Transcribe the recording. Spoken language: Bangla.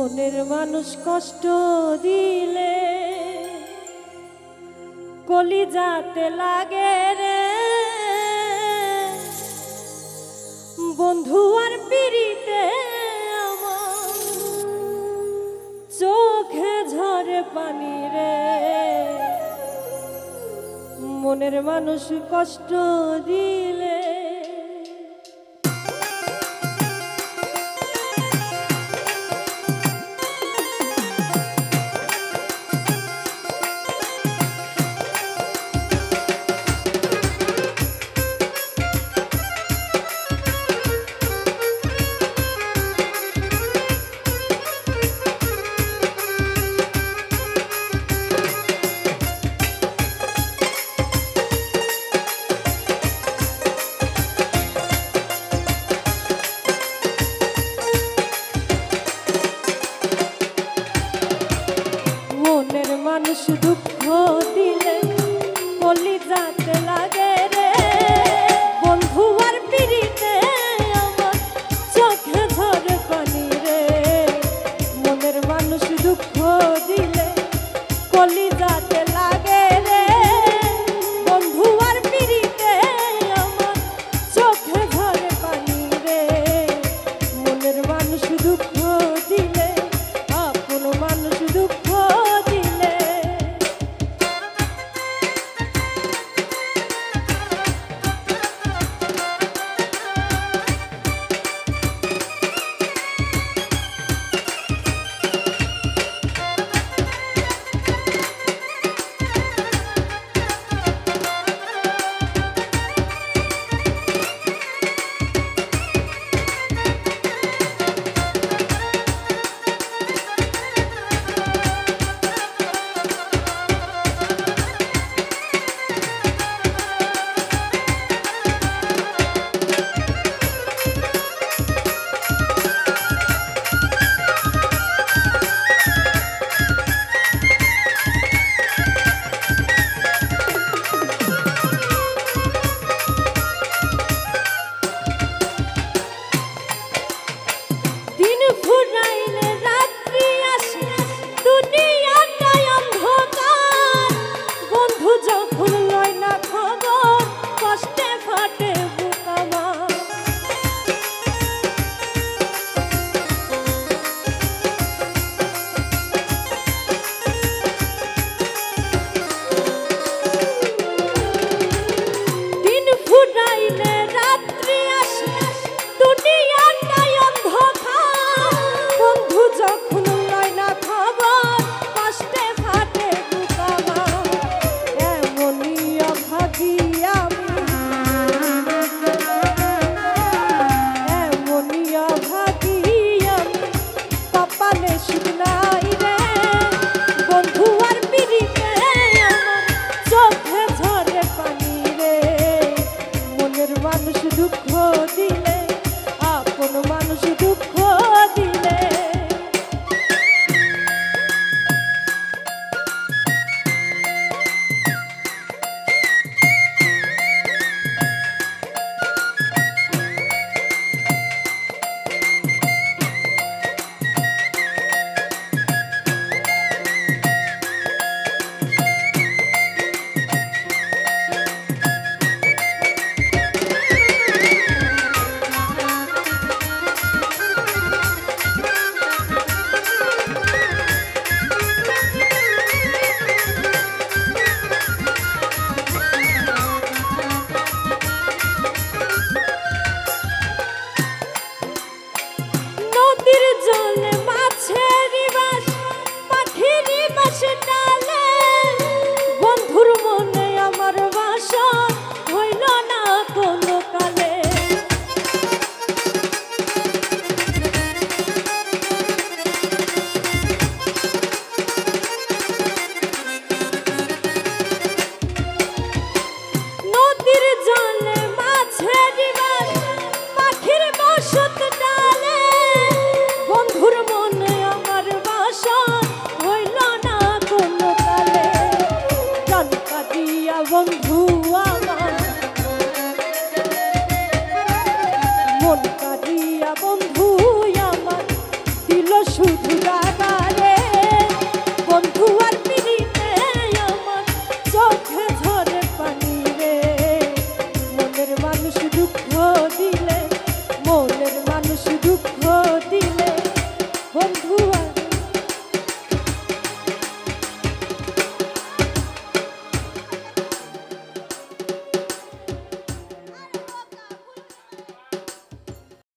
মনের মানুষ কষ্ট দিলে কলিজাতে লাগে রে বন্ধু আর পিরিতে আমার চোখে ঝরে পানি রে মনের মানুষ কষ্ট দিলে মানুষ দুঃখ দিলে কলিজাতে লাগে রে বন্ধু আর পিরিতে আমার চোখে ঝরে পানি রে মনের মানুষ দুঃখ দিলে কলিজাতে লাগে রে বন্ধু আর পিরিতে আমার চোখে ঝরে পানি রে মনের মানুষ দুঃখ দিলে আপন মানুষ দুঃখ মানুষ দুঃখ দিলে আপন মানুষ দুঃখ